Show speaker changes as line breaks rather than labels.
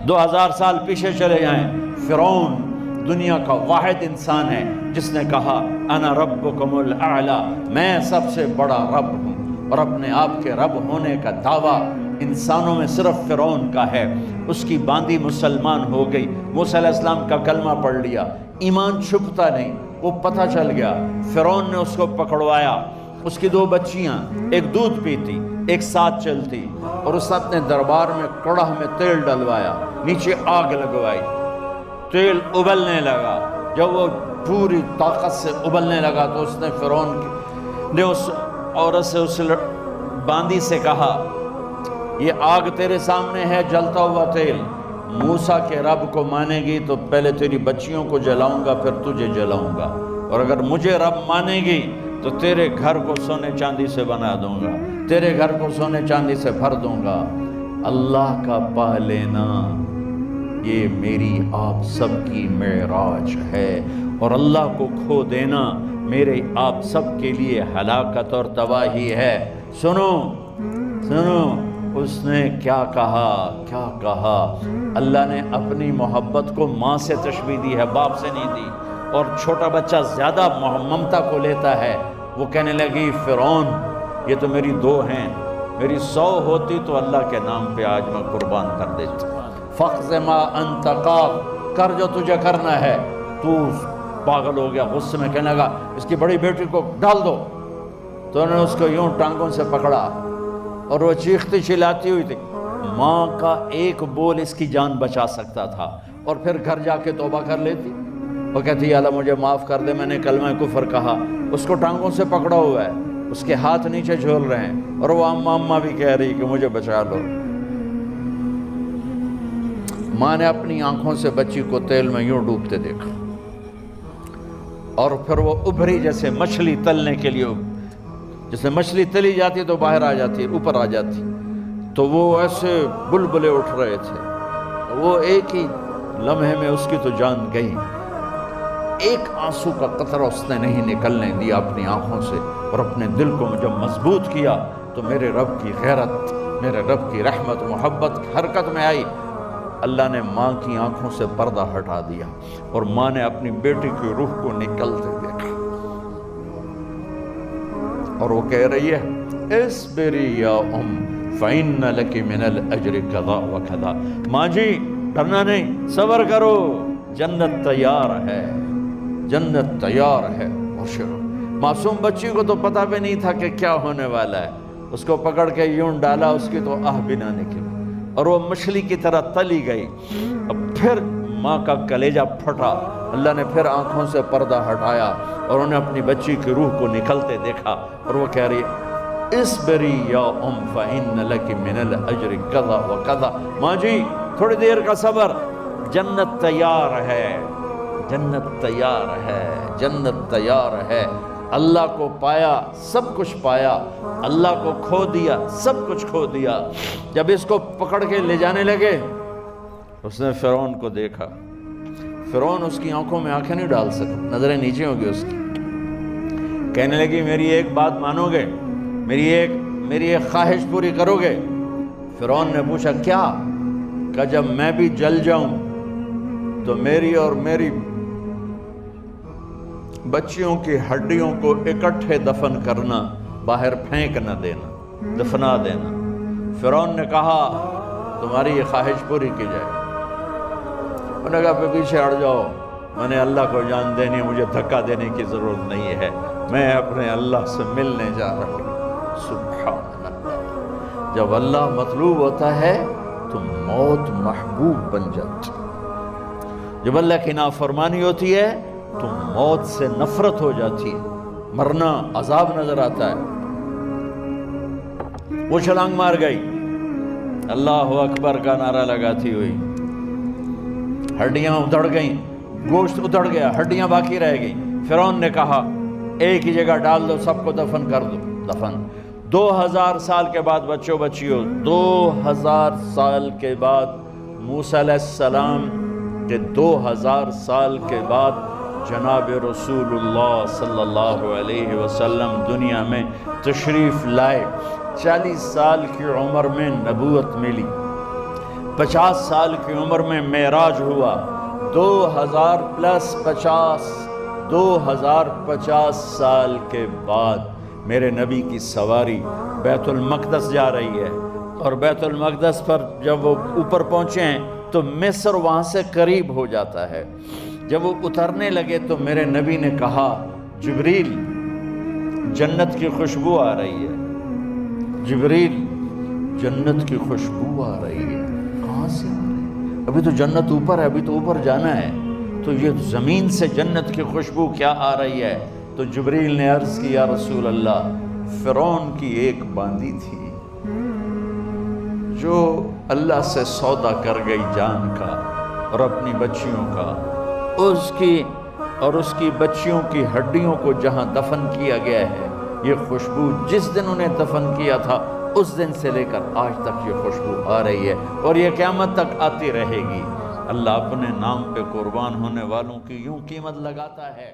2000 سال پیچھے چلے جائیں، فرعون دنیا کا واحد انسان ہے جس نے کہا انا ربکم الاعلی، میں سب سے بڑا رب ہوں، اور اپنے آپ کے رب ہونے کا دعویٰ انسانوں میں صرف فرعون کا ہے۔ اس کی باندی مسلمان ہو گئی، موسیٰ علیہ السلام کا کلمہ پڑھ لیا، ایمان چھپتا نہیں، وہ پتہ چل گیا، فرعون نے اس کو پکڑوایا۔ اس کی 2 بچیاں، ایک دودھ پیتی ایک ساتھ چلتی، اور اس نے اپنے دربار میں کڑاہ میں تیل ڈلوایا، نیچے آگ لگوائی، تیل ابلنے لگا۔ جب وہ پوری طاقت سے ابلنے لگا تو اس نے فرعون نے اس عورت سے، اس باندی سے کہا یہ آگ تیرے سامنے ہے، جلتا ہوا تیل، موسیٰ کے رب کو مانے گی تو پہلے تیری بچیوں کو جلاؤں گا پھر تجھے جلاؤں گا، اور اگر مجھے رب مانے گی تو تیرے گھر کو سونے چاندی سے بنا دوں گا، تیرے گھر کو سونے چاندی سے بھر دوں گا۔ اللہ کا پا لینا یہ میری آپ سب کی معراج ہے، اور اللہ کو کھو دینا میرے آپ سب کے لیے ہلاکت اور تباہی ہے۔ سنو سنو، اس نے کیا کہا؟ اللہ نے اپنی محبت کو ماں سے تشبیہ دی ہے، باپ سے نہیں دی، اور چھوٹا بچہ زیادہ ممتا کو لیتا ہے۔ وہ کہنے لگی فرعون یہ تو میری 2 ہیں، میری 100 ہوتی تو اللہ کے نام پہ آج میں قربان کر دیتی۔ فَقْضِ مَا أَنْتَ قَاضٍ، کر جو تجھے کرنا ہے۔ تو پاگل ہو گیا، غصے میں کہنے لگا اس کی بڑی بیٹی کو ڈال دو۔ تو انہوں نے اس کو یوں ٹانگوں سے پکڑا، اور وہ چیختی چلاتی ہوئی تھی۔ ماں کا ایک بول اس کی جان بچا سکتا تھا، اور پھر گھر جا کے توبہ کر لیتی۔ وہ کہتی ہے اللہ مجھے معاف کر دے، میں نے کلمہ کفر کہا۔ اس کو ٹانگوں سے پکڑا ہوا ہے، اس کے ہاتھ نیچے جھول رہے ہیں، اور وہ اماں بھی کہہ رہی کہ مجھے بچا لو۔ ماں نے اپنی آنکھوں سے بچی کو تیل میں یوں ڈوبتے دیکھا، اور پھر وہ ابھری جیسے مچھلی تلنے کے لیے، جیسے مچھلی تلی جاتی تو باہر آ جاتی، اوپر آ جاتی، تو وہ ایسے بلبلے اٹھ رہے تھے۔ وہ ایک ہی لمحے میں اس کی تو جان گئی، ایک آنسو کا قطرہ اس نے نہیں نکلنے دیا اپنی آنکھوں سے، اور اپنے دل کو جب مضبوط کیا تو میرے رب کی غیرت، میرے رب کی رحمت محبت حرکت میں آئی۔ اللہ نے ماں کی آنکھوں سے پردہ ہٹا دیا، اور ماں نے اپنی بیٹی کی روح کو نکلتے دیکھا، اور وہ کہہ رہی ہے اصبری یا فإن لک من الأجر کذا وکذا۔ ماں جی ڈرنا نہیں، صبر کرو، جنت تیار ہے، جنت تیار ہے۔ معصوم بچی کو تو پتہ بھی نہیں تھا کہ کیا ہونے والا ہے، اس کو پکڑ کے یوں ڈالا، اس کی تو آہ بھی نہ نکلی، اور وہ مچھلی کی طرح تلی گئی۔ اب پھر ماں کا کلیجہ پھٹا، اللہ نے پھر آنکھوں سے پردہ ہٹایا، اور انہیں اپنی بچی کی روح کو نکلتے دیکھا، اور وہ کہہ رہی ہے اصبری یا فإن لک من الأجر کذا وکذا۔ ماں جی تھوڑی دیر کا صبر، جنت تیار ہے، جنت تیار ہے، جنت تیار ہے۔ اللہ کو پایا سب کچھ پایا، اللہ کو کھو دیا سب کچھ کھو دیا۔ جب اس کو پکڑ کے لے جانے لگے، اس نے فرعون کو دیکھا، فرعون اس کی آنکھوں میں آنکھیں نہیں ڈال سکا، نظریں نیچے ہو گئی اس کی۔ کہنے لگی میری ایک بات مانو گے، میری ایک خواہش پوری کرو گے؟ فرعون نے پوچھا کیا؟ کہ جب میں بھی جل جاؤں تو میری اور میری بچیوں کی ہڈیوں کو اکٹھے دفن کرنا، باہر پھینک نہ دینا، دفنا دینا۔ فرعون نے کہا تمہاری یہ خواہش پوری کی جائے۔ انہوں نے کہا پھر پیچھے ہٹ جاؤ، میں نے اللہ کو جان دینی، مجھے دھکا دینے کی ضرورت نہیں ہے، میں اپنے اللہ سے ملنے جا رہا ہوں۔ سبحان اللہ، جب اللہ مطلوب ہوتا ہے تو موت محبوب بن جاتی، جب اللہ کی نافرمانی ہوتی ہے تو موت سے نفرت ہو جاتی ہے، مرنا عذاب نظر آتا ہے۔ وہ چھلانگ مار گئی، اللہ اکبر کا نعرہ لگاتی ہوئی، ہڈیاں ادھڑ گئیں، گوشت ادھڑ گیا، ہڈیاں باقی رہ گئیں۔ فرعون نے کہا ایک ہی جگہ ڈال دو، سب کو دفن کر دو۔ دفن 2000 سال کے بعد بچوں بچیوں، 2000 سال کے بعد موسیٰ علیہ السلام کے 2000 سال کے بعد جناب رسول اللہ صلی اللہ علیہ وسلم دنیا میں تشریف لائے۔ 40 سال کی عمر میں نبوت ملی، 50 سال کی عمر میں معراج ہوا، 2050 سال کے بعد میرے نبی کی سواری بیت المقدس جا رہی ہے، اور بیت المقدس پر جب وہ اوپر پہنچے ہیں تو مصر وہاں سے قریب ہو جاتا ہے۔ جب وہ اترنے لگے تو میرے نبی نے کہا جبریل جنت کی خوشبو آ رہی ہے، جبریل جنت کی خوشبو آ رہی ہے، کہاں سے آ رہی ہے؟ ابھی تو جنت اوپر ہے، ابھی تو اوپر جانا ہے، تو یہ زمین سے جنت کی خوشبو کیا آ رہی ہے؟ تو جبریل نے عرض کی یا رسول اللہ، فرعون کی ایک باندی تھی جو اللہ سے سودا کر گئی جان کا اور اپنی بچیوں کا، اس کی بچیوں کی ہڈیوں کو جہاں دفن کیا گیا ہے، یہ خوشبو جس دن انہیں دفن کیا تھا اس دن سے لے کر آج تک یہ خوشبو آ رہی ہے، اور یہ قیامت تک آتی رہے گی۔ اللہ اپنے نام پہ قربان ہونے والوں کی یوں قیمت لگاتا ہے